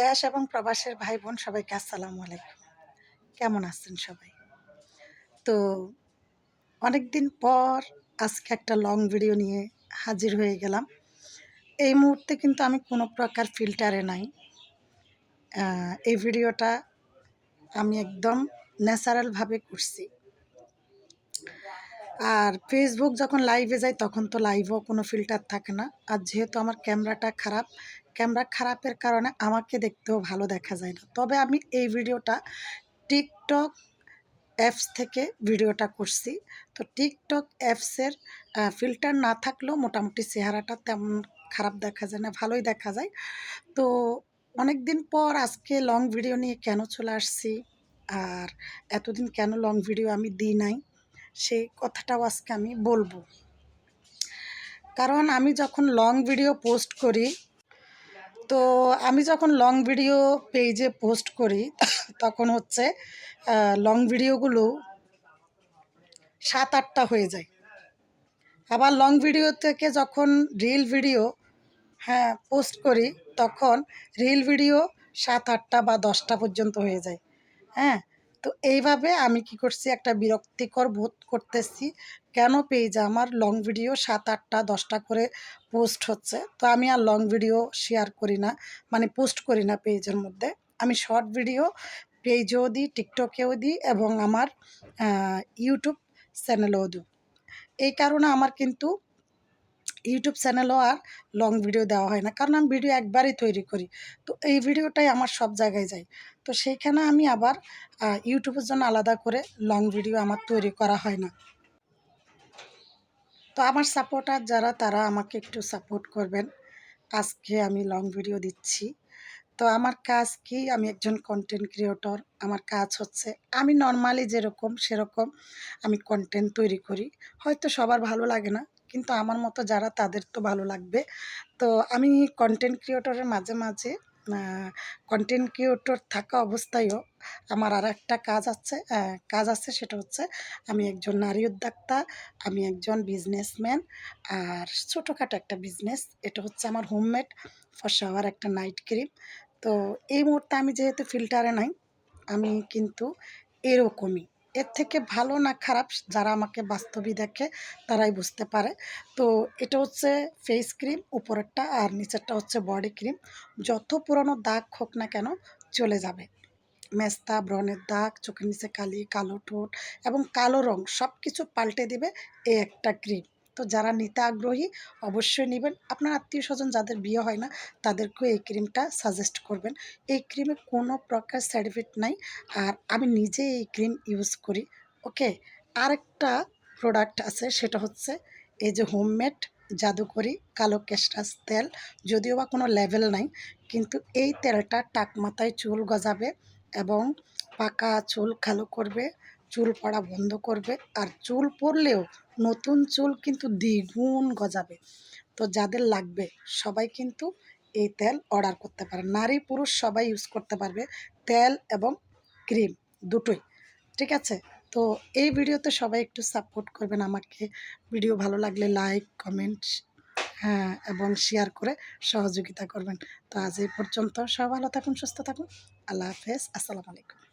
দেশ এবং প্রবাসের ভাই বোন সবাইকে আসসালামু আলাইকুম। কেমন আছেন সবাই? তো অনেকদিন পর আজকে একটা লং ভিডিও নিয়ে হাজির হয়ে গেলাম। এই মুহূর্তে কিন্তু আমি কোনো প্রকার ফিল্টারে নাই। এই ভিডিওটা আমি একদম ন্যাচারালভাবে করছি। আর ফেসবুক যখন লাইভে যাই তখন তো লাইভেও কোনো ফিল্টার থাকে না। আর যেহেতু আমার ক্যামেরাটা খারাপ, ক্যামেরা খারাপের কারণে আমাকে দেখতেও ভালো দেখা যায় না। তবে আমি এই ভিডিওটা টিকটক অ্যাপস থেকে ভিডিওটা করছি। তো টিকটক অ্যাপসের ফিল্টার না থাকলেও মোটামুটি চেহারাটা তেমন খারাপ দেখা যায় না, ভালোই দেখা যায়। তো অনেক দিন পর আজকে লং ভিডিও নিয়ে কেন চলে আসছি, আর এতদিন কেন লং ভিডিও আমি দিই নাই, সেই কথাটাও আজকে আমি বলবো। কারণ আমি যখন লং ভিডিও পোস্ট করি, তো আমি যখন লং ভিডিও পেজে পোস্ট করি তখন হচ্ছে লং ভিডিওগুলো 7-8টা হয়ে যায়। আবার লং ভিডিও থেকে যখন রিল ভিডিও পোস্ট করি তখন রিল ভিডিও 7-8টা বা 10টা পর্যন্ত হয়ে যায়। হ্যাঁ, তো এইভাবে আমি কি করছি, একটা বিরক্তিকর বোধ করতেছি কেন পেজে আমার লং ভিডিও 7-8টা 10টা করে পোস্ট হচ্ছে। তো আমি আর লং ভিডিও শেয়ার করি না, মানে পোস্ট করি না পেজের মধ্যে। আমি শর্ট ভিডিও পেজেও দিই, টিকটকেও দিই এবং আমার ইউটিউব চ্যানেলেও দিই। এই কারণে আমার কিন্তু ইউটিউব চ্যানেলও আর লং ভিডিও দেওয়া হয় না, কারণ আমি ভিডিও একবারই তৈরি করি। তো এই ভিডিওটাই আমার সব জায়গায় যায়। তো সেইখানে আমি আবার ইউটিউবের জন্য আলাদা করে লং ভিডিও আমার তৈরি করা হয় না। তো আমার সাপোর্টার যারা, তারা আমাকে একটু সাপোর্ট করবেন। আজকে আমি লং ভিডিও দিচ্ছি। তো আমার কাজ কি, আমি একজন কন্টেন্ট ক্রিয়েটর। আমার কাজ হচ্ছে আমি নর্মালি যেরকম সেরকম আমি কন্টেন্ট তৈরি করি। হয়তো সবার ভালো লাগে না, কিন্তু আমার মতো যারা, তাদের তো ভালো লাগবে। তো আমি কন্টেন্ট ক্রিয়েটরের মাঝে মাঝে কন্টেন্ট ক্রিয়েটর থাকা অবস্থায়ও আমার আর একটা কাজ আছে, সেটা হচ্ছে আমি একজন নারী উদ্যোক্তা, আমি একজন বিজনেসম্যান। আর ছোটোখাটো একটা বিজনেস, এটা হচ্ছে আমার হোমমেড ফর শাওয়ার একটা নাইট ক্রিম। তো এই মুহূর্তে আমি যেহেতু ফিল্টারে নাই, আমি কিন্তু এরকমই। এর থেকে ভালো না খারাপ যারা আমাকে বাস্তবে দেখে তারাই বুঝতে পারে। তো এটা হচ্ছে ফেস ক্রিম উপরেরটা, আর নিচেরটা হচ্ছে বডি ক্রিম। যত পুরনো দাগ হোক না কেন চলে যাবে। মেস্তা, ব্রণের দাগ, চোখের নিচে কালি, কালো ঠোঁট এবং কালো রং সব কিছু পাল্টে দেবে এই একটা ক্রিম। তো যারা নিতে আগ্রহী অবশ্যই নেবেন। আপনার আত্মীয়স্বজন যাদের বিয়ে হয় না, তাদেরকেও এই ক্রিমটা সাজেস্ট করবেন। এই ক্রিমে কোনো প্রকার সাইড এফেক্ট নাই। আর আমি নিজে এই ক্রিম ইউজ করি। ওকে, আরেকটা প্রোডাক্ট আছে, সেটা হচ্ছে এই যে হোমমেড জাদুকরি কালো ক্যাস্টাস তেল। যদিও বা কোনো লেভেল নাই, কিন্তু এই তেলটা টাক মাথায় চুল গজাবে এবং পাকা চুল কালো করবে, চুল পড়া বন্ধ করবে। আর চুল পড়লেও নতুন চুল কিন্তু দ্বিগুণ গজাবে। তো যাদের লাগবে সবাই কিন্তু এই তেল অর্ডার করতে পারে। নারী পুরুষ সবাই ইউজ করতে পারবে, তেল এবং ক্রিম দুটোই। ঠিক আছে? তো এই ভিডিওতে সবাই একটু সাপোর্ট করবেন আমাকে। ভিডিও ভালো লাগলে লাইক, কমেন্ট, এবং শেয়ার করে সহযোগিতা করবেন। তো আজ এই পর্যন্ত। সবাই ভালো থাকুন, সুস্থ থাকুন। আল্লাহ হাফেজ। আসসালামু আলাইকুম।